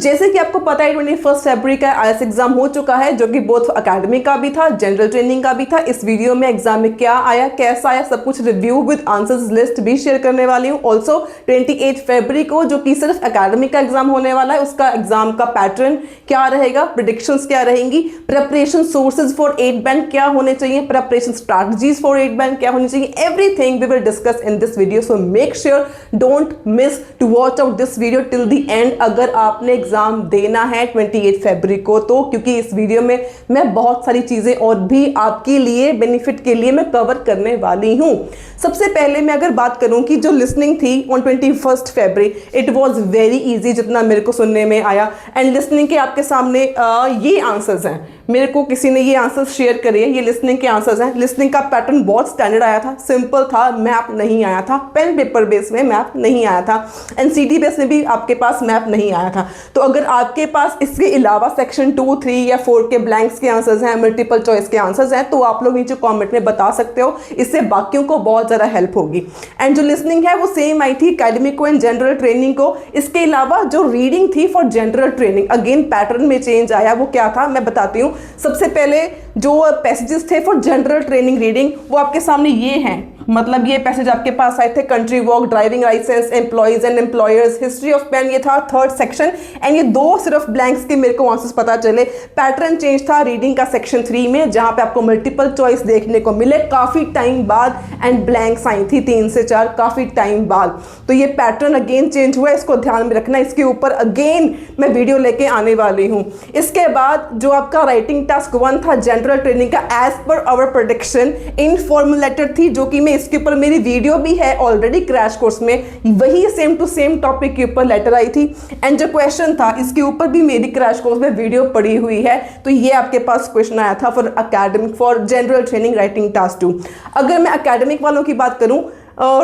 जैसे कि आपको पता है 21 फरवरी का IELTS एग्जाम हो चुका है, जो कि बोथ अकेडमिक का भी था, जनरल ट्रेनिंग का भी था। इस वीडियो में एग्जाम में क्या आया, कैसा आया, सब कुछ रिव्यू विद आंसर्स लिस्ट भी शेयर करने वाली हूँ। ऑल्सो 28 फरवरी को जो कि सिर्फ अकेडमिक का एग्जाम होने वाला है, उसका एग्जाम का पैटर्न क्या रहेगा, प्रेडिक्शंस क्या रहेंगी, प्रिपरेशन सोर्सेज फॉर 8 बैंड क्या होने चाहिए, प्रिपरेशन स्ट्रैटेजीज फॉर 8 बैंड क्या होनी चाहिए, everything we will discuss in this video. So make sure don't miss to watch out this video till the end अगर आपने एग्जाम देना है 28 फरवरी को तो, क्योंकि इस वीडियो में मैं बहुत सारी चीजें और भी आपके लिए बेनिफिट के लिए मैं कवर करने वाली हूं। सबसे पहले मैं अगर बात करूं कि जो लिसनिंग थी on 21 February, it was very easy जितना मेरे को सुनने में आया। एंड लिसनिंग के आपके सामने ये आंसर्स हैं, मेरे को किसी ने ये आंसर्स शेयर करे, ये लिसनिंग के आंसर्स हैं। लिसनिंग का पैटर्न बहुत स्टैंडर्ड आया था, सिंपल था, मैप नहीं आया था, पेन पेपर बेस में मैप नहीं आया था, एनसीडी बेस में भी आपके पास मैप नहीं आया था। तो अगर आपके पास इसके अलावा सेक्शन 2, 3 या 4 के ब्लैंक्स के आंसर्स हैं, मल्टीपल चॉइस के आंसर्स हैं, तो आप लोग नीचे कॉमेंट में बता सकते हो, इससे बाकियों को बहुत ज़्यादा हेल्प होगी। एंड जो लिसनिंग है वो सेम आई थी अकेडमिक को एंड जनरल ट्रेनिंग को। इसके अलावा जो रीडिंग थी for general training, again pattern में चेंज आया, वो क्या था मैं बताती हूँ। सबसे पहले जो पैसेजेस थे फॉर जनरल ट्रेनिंग रीडिंग वो आपके सामने ये हैं, मतलब ये पैसेज आपके पास आए थे, country walk, driving licence, employees and employers, history of pen, ये था थर्ड सेक्शन। एंड ये दो सिर्फ ब्लैंक्स के मेरे को आंसर्स पता चले। पैटर्न चेंज था रीडिंग का सेक्शन 3 में, जहां पे आपको मल्टीपल चॉइस देखने को मिले काफी टाइम बाद, एंड ब्लैंक्स आई थी 3 से 4 काफी टाइम बाद। तो ये पैटर्न अगेन चेंज हुआ, इसको ध्यान में रखना, इसके ऊपर अगेन मैं वीडियो लेके आने वाली हूँ। इसके बाद जो आपका राइटिंग टास्क 1 था जनरल ट्रेनिंग का, एज पर आवर प्रेडिक्शन इनफॉर्मुलेटेड थी, जो कि मैं इसके ऊपर मेरी वीडियो भी है ऑलरेडी क्रैश कोर्स में, वही सेम टू सेम टॉपिक के ऊपर लेटर आई थी। एंड जो क्वेश्चन था इसके ऊपर भी मेरी क्रैश कोर्स में वीडियो पड़ी हुई है। तो ये आपके पास क्वेश्चन आया था for academic for general training writing task 2। अगर मैं अकेडमिक वालों की बात करूं,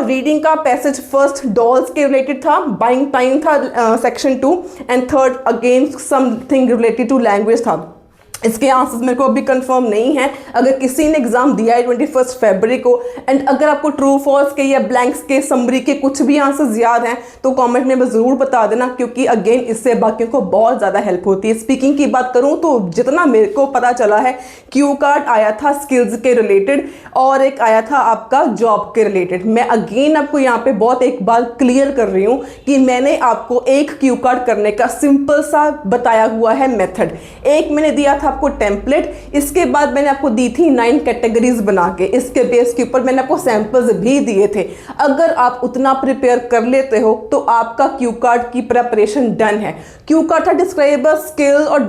रीडिंग का पैसेज फर्स्ट डॉल्स के रिलेटेड था, बाइंग टाइम था section 2, and third again something related to language था। इसके आंसर्स मेरे को अभी कंफर्म नहीं है। अगर किसी ने एग्जाम दिया है 21 फरवरी को, एंड अगर आपको ट्रू फॉल्स के या ब्लैंक्स के समरी के कुछ भी आंसर्स याद हैं तो कमेंट में ज़रूर बता देना, क्योंकि अगेन इससे बाकियों को बहुत ज़्यादा हेल्प होती है। स्पीकिंग की बात करूँ तो जितना मेरे को पता चला है, क्यू कार्ड आया था स्किल्स के रिलेटेड और एक आया था आपका जॉब के रिलेटेड। मैं अगेन आपको यहाँ पे बहुत एक बार क्लियर कर रही हूँ कि मैंने आपको एक क्यू कार्ड करने का सिंपल सा बताया हुआ है मेथड। एक मैंने दिया था आपको टेम्पलेट, इसके बाद मैंने आपको दी थी 9 कैटेगरीज बना के, इसके बेस के ऊपर मैंने आपको सैंपल्स भी दिए थे। अगर आप उतना प्रिपेयर कर लेते हो तो आपका क्यू कार्ड की प्रिपरेशन डन है। क्यू कार्ड था डिस्क्राइब अ स्किल और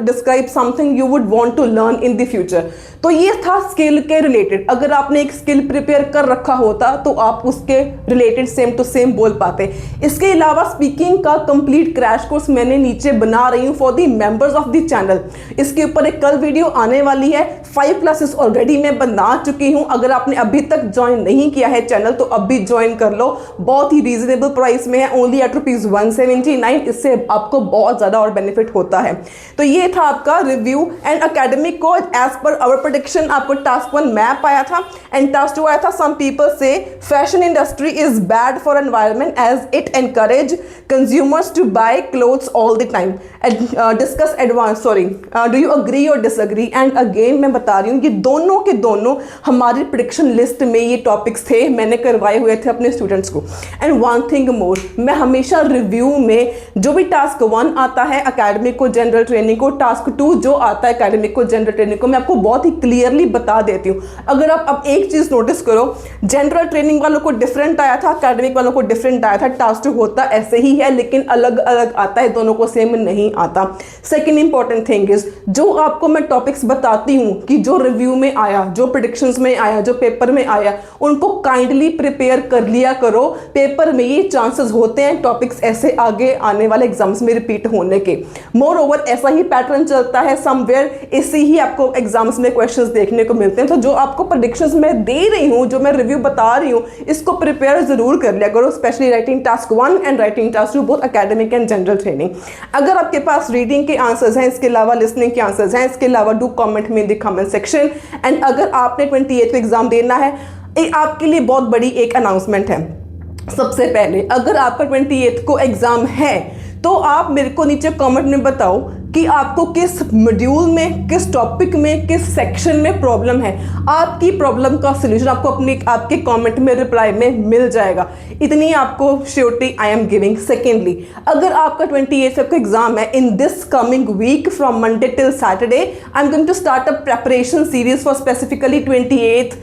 describe something you would want to learn in the future. तो ये था स्किल के रिलेटेड। अगर आपने एक स्किल प्रिपेयर कर रखा होता तो आप उसके रिलेटेड सेम टू सेम बोल पाते। इसके अलावा स्पीकिंग का कंप्लीट क्रैश कोर्स मैंने नीचे बना रही हूँ for the members of the channel. इसके ऊपर एक कल वीडियो आने वाली है। 5 क्लासेस ऑलरेडी मैं बना चुकी हूँ। अगर आपने अभी तक ज्वाइन नहीं किया है चैनल तो अभी ज्वाइन कर लो, बहुत ही रीजनेबल प्राइस में है, ओनली एट ₹179। इससे आपको बहुत ज़्यादा और बेनिफिट होता है। तो ये था आपका रिव्यू। एंड अकेडमिक को एज पर आवर प्रेडिक्शन आपको टास्क 1 मैप आया था, एंड टास्क 2 आया था some people say fashion industry is bad for environment as it encourage consumers to buy clothes all the time. Discuss advance do you agree और disagree. And again मैं बता रही हूँ ये दोनों के दोनों हमारी प्रेडिक्शन लिस्ट में ये टॉपिक्स थे, मैंने करवाए हुए थे अपने स्टूडेंट्स को। एंड वन थिंग मोर, मैं हमेशा रिव्यू में जो भी टास्क 1 आता है अकेडमिक को जनरल ट्रेनिंग को, टास्क 2 जो आता है अकेडमिक को जनरल ट्रेनिंग को, मैं आपको बहुत ही क्लियरली बता देती हूँ। अगर आप अब एक चीज़ नोटिस करो, जनरल ट्रेनिंग वालों को डिफरेंट आया था, अकेडमिक वालों को डिफरेंट आया था। टास्क 2 होता ऐसे ही है लेकिन अलग अलग आता है, दोनों को सेम नहीं आता। सेकेंड इंपॉर्टेंट थिंग इज, जो आपको मैं टॉपिक्स बताती हूँ कि जो रिव्यू में आया, जो प्रेडिक्शंस में आया, जो पेपर में आया, उनको काइंडली प्रिपेयर कर लिया करो। पेपर में ये चांसेस होते हैं टॉपिक्स ऐसे आगे आने वाले एग्जाम्स में रिपीट होने के। मोर ओवर ऐसा ही पैटर्न चलता है समवेयर, ऐसे ही आपको एग्जाम्स में क्वेश्चंस देखने को मिलते हैं। तो जो आपको प्रेडिक्शंस मैं दे रही हूँ, जो मैं रिव्यू बता रही हूँ, इसको प्रिपेयर जरूर कर लिया करो, specially writing task 1 and writing task 2 both academic and general training. अगर आपके पास रीडिंग के आंसर्स हैं, इसके अलावा लिसनिंग के आंसर्स हैं, इसके अलावा डू कमेंट में इन द कमेंट सेक्शन। एंड अगर आपने 28 को एग्जाम देना है, आपके लिए बहुत बड़ी एक अनाउंसमेंट है। सबसे पहले अगर आपका 28 को एग्जाम है तो आप मेरे को नीचे कमेंट में बताओ कि आपको किस मॉड्यूल में, किस टॉपिक में, किस सेक्शन में प्रॉब्लम है। आपकी प्रॉब्लम का सलूशन आपको आपके कमेंट में, रिप्लाई में मिल जाएगा। इतनी आपको surety I am giving. Secondly, अगर आपका 28 फेब का एग्जाम है in this coming week from Monday till Saturday, I am going to start a preparation series for specifically 28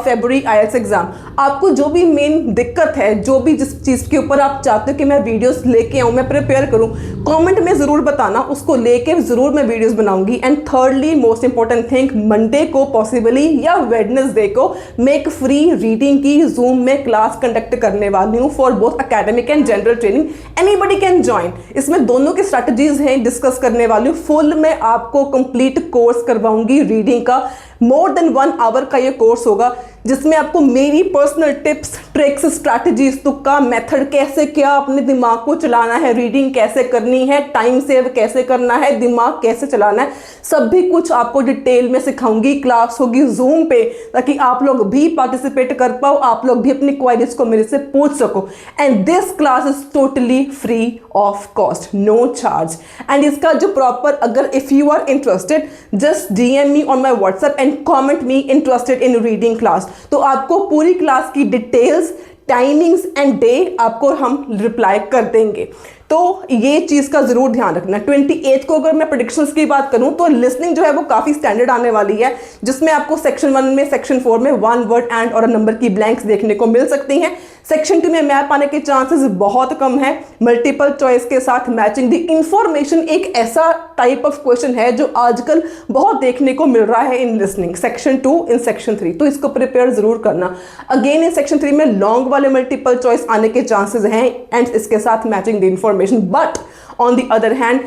February IELTS exam. आपको जो भी मेन दिक्कत है, जो भी जिस चीज़ के ऊपर आप चाहते हो कि मैं वीडियोस लेके आऊँ, मैं प्रिपेयर करूँ, कमेंट में ज़रूर बताना, उसको लेके ज़रूर मैं वीडियोस बनाऊंगी। And thirdly, most important thing, Monday को पॉसिबली या वेडनेसडे को मैं एक फ्री रीडिंग की जूम में क्लास कंडक्ट करने वाली हूँ for both academic and general training. Anybody can join. इसमें दोनों की स्ट्रैटेजीज हैं, डिस्कस करने वाली हूँ। फुल में आपको कंप्लीट कोर्स करवाऊंगी रीडिंग का। मोर देन 1 आवर का ये कोर्स होगा जिसमें आपको मेरी पर्सनल टिप्स, ट्रिक्स, स्ट्रैटेजीज, तुक्का, मेथड, कैसे क्या अपने दिमाग को चलाना है, रीडिंग कैसे करनी है, टाइम सेव कैसे करना है, दिमाग कैसे चलाना है, सभी कुछ आपको डिटेल में सिखाऊंगी। क्लास होगी जूम पे ताकि आप लोग भी पार्टिसिपेट कर पाओ, आप लोग भी अपनी क्वेरीज को मेरे से पूछ सको। And this class is totally free of cost, no charge. And इसका जो प्रॉपर, अगर if you are interested, just DM me on my WhatsApp and comment me interested in reading class. तो आपको पूरी क्लास की डिटेल्स, टाइमिंग्स एंड डे आपको हम reply कर देंगे। तो ये चीज़ का ज़रूर ध्यान रखना। 28 को अगर मैं प्रेडिक्शंस की बात करूं तो लिसनिंग जो है वो काफ़ी स्टैंडर्ड आने वाली है, जिसमें आपको सेक्शन 1 में, सेक्शन 4 में 1 वर्ड एंड और नंबर की ब्लैंक्स देखने को मिल सकती हैं। सेक्शन 2 में मैप आने के चांसेस बहुत कम है। मल्टीपल चॉइस के साथ मैचिंग द इंफॉर्मेशन एक ऐसा टाइप ऑफ क्वेश्चन है जो आजकल बहुत देखने को मिल रहा है in listening. Section 2 in section 3, तो इसको प्रिपेयर जरूर करना। अगेन इन सेक्शन 3 में लॉन्ग वाले मल्टीपल चॉइस आने के चांसेस हैं एंड इसके साथ matching the information. But on the other hand,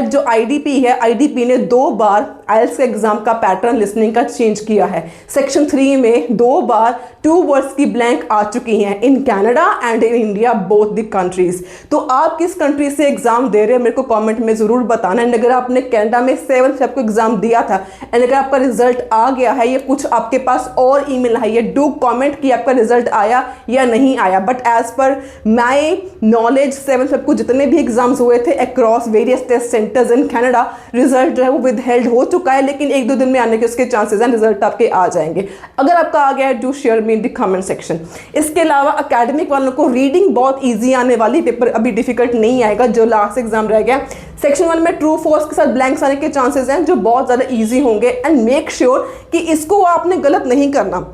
जो IDP है, IDP ने 2 बार IELTS एग्जाम का पैटर्न लिसनिंग का चेंज किया है। सेक्शन 3 में 2 बार 2 वर्ड्स की ब्लैंक आ चुकी हैं in Canada and in India, both the countries. तो आप किस कंट्री से एग्जाम दे रहे हैं मेरे को कमेंट में जरूर बताना। एंड अगर आपने कनाडा में 7 फेब को एग्जाम दिया था एंड अगर आपका रिजल्ट आ गया है, ये कुछ आपके पास और ईमेल आई है, डू कमेंट कि आपका रिजल्ट आया या नहीं आया। But as per my knowledge 7 Feb को जितने भी एग्जाम्स हुए थे across various test centres in Canada, result जो है वो विदहेल्ड हो चुका है, लेकिन 1-2 दिन में आने के उसके चांसेस हैं, रिजल्ट आपके आ जाएंगे। अगर आपका आ गया है, do share me in the comment section. इसके अलावा एकेडमिक वालों को रीडिंग बहुत ईजी आने वाली, पेपर अभी डिफिकल्ट नहीं आएगा। जो लास्ट एग्जाम रह गया सेक्शन 1 में ट्रू फॉल्स के साथ ब्लैंक्स आने के चांसेस हैं जो बहुत ज़्यादा ईजी होंगे। एंड मेक श्योर कि इसको आपने गलत नहीं करना।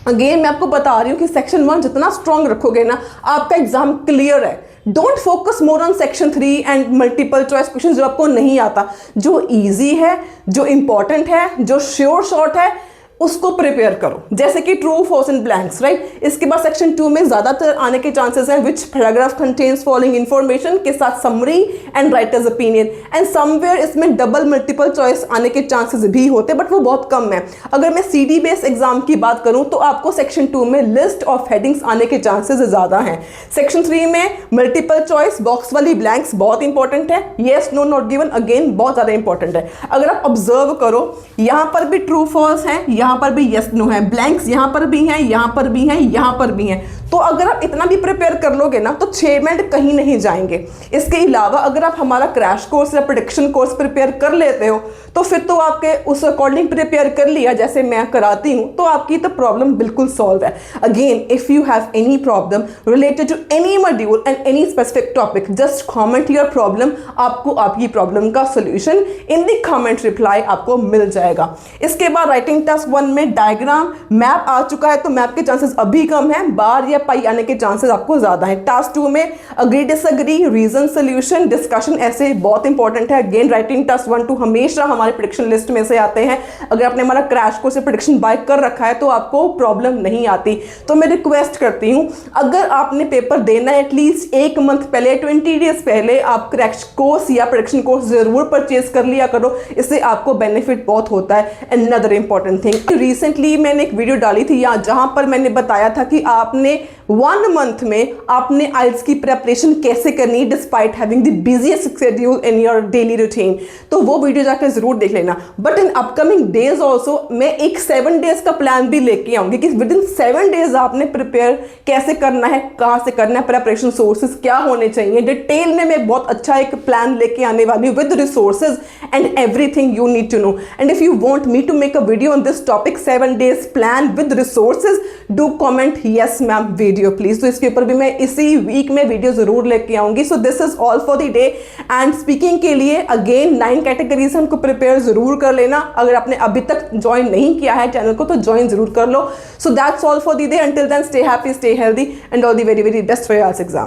अगेन मैं आपको बता रही हूँ कि सेक्शन 1 जितना स्ट्रॉन्ग रखोगे ना, आपका एग्जाम क्लियर है। Don't focus more on section 3 and multiple choice question जो आपको नहीं आता। जो इजी है, जो इंपॉर्टेंट है, जो श्योर शॉर्ट है, उसको प्रिपेयर करो, जैसे कि true false and blanks, right. इसके बाद सेक्शन 2 में ज्यादातर आने के चांसेस हैं विच पैराग्राफ कंटेन्स फॉलोइंग इंफॉर्मेशन के साथ summary and writers opinion. And somewhere इसमें डबल मल्टीपल चॉइस आने के चांसेस भी होते हैं, बट वो बहुत कम है। अगर मैं CD बेस्ड एग्जाम की बात करूं तो आपको सेक्शन 2 में लिस्ट ऑफ हेडिंग्स आने के चांसेस ज्यादा हैं। सेक्शन 3 में मल्टीपल चॉइस बॉक्स वाली ब्लैंक्स बहुत इंपॉर्टेंट है। Yes no not given again बहुत ज्यादा इंपॉर्टेंट है। अगर आप ऑब्जर्व करो, यहां पर भी ट्रू फॉल्स है, यहां पर भी यस नो है, ब्लैंक्स यहां पर भी हैं, यहां पर भी हैं, यहां पर भी हैं। तो अगर आप इतना भी प्रिपेयर कर लोगे ना तो 6 मिनट कहीं नहीं जाएंगे। इसके अलावा अगर आप हमारा क्रैश कोर्स या प्रेडिक्शन कोर्स प्रिपेयर कर लेते हो तो फिर तो आपके उस अकॉर्डिंग प्रिपेयर कर लिया जैसे मैं कराती हूं, तो आपकी तो प्रॉब्लम बिल्कुल सॉल्व है। Again if you have any problem related to any module and any specific topic, just comment your problem. आपको आपकी प्रॉब्लम का solution in the comment reply आपको मिल जाएगा। इसके बाद राइटिंग टास्क 1 में डायग्राम मैप आ चुका है, तो मैप के चांसेस अभी कम है, बार या पाई आने के चांसेस आपको ज्यादा है। टास्क 2 में agree disagree, reason, solution, discussion ऐसे बहुत इंपॉर्टेंट है। अगेन राइटिंग टास्क 1 2 हमेशा हमारे प्रेडिक्शन लिस्ट में से आते हैं। अगर आपने हमारा क्रैश कोर्स से प्रेडिक्शन बाय कर रखा है तो आपको प्रॉब्लम नहीं आती। तो मैं रिक्वेस्ट करती हूं, अगर आपने पेपर देना है एटलीस्ट 1 मंथ पहले, 20 डेज पहले आप क्रैश कोर्स या प्रेडिक्शन कोर्स जरूर परचेज कर लिया करो, इससे आपको बेनिफिट बहुत होता है। अनदर इंपॉर्टेंट थिंग, रिसेंटली मैंने एक वीडियो डाली थी जहां पर मैंने बताया था कि आपने 1 मंथ में आपने आइल्स की प्रेपरेशन कैसे करनी despite having the busiest schedule in your daily routine, तो वो वीडियो जाकर जरूर देख लेना। But in upcoming days also मैं एक 7 डेज का प्लान भी लेके आऊंगी कि विद इन 7 डेज आपने प्रिपेयर कैसे करना है, कहाँ से करना है, प्रेपरेशन सोर्सेज क्या होने चाहिए, डिटेल में मैं बहुत अच्छा एक प्लान लेके आने वाली हूँ with resources and everything you need to know. And if you want me to make a video on this topic 7 days plan with resources, do comment yes ma'am video please. तो इसके ऊपर भी मैं इसी वीक में video जरूर लेके आऊंगी। So this is all for the day. And speaking के लिए अगेन 9 कैटेगरीज हमको प्रिपेयर जरूर कर लेना। अगर आपने अभी तक ज्वाइन नहीं किया है चैनल को तो ज्वाइन जरूर कर लो। So that's all for the day. Until then stay happy, stay healthy and all the very very best for your exam.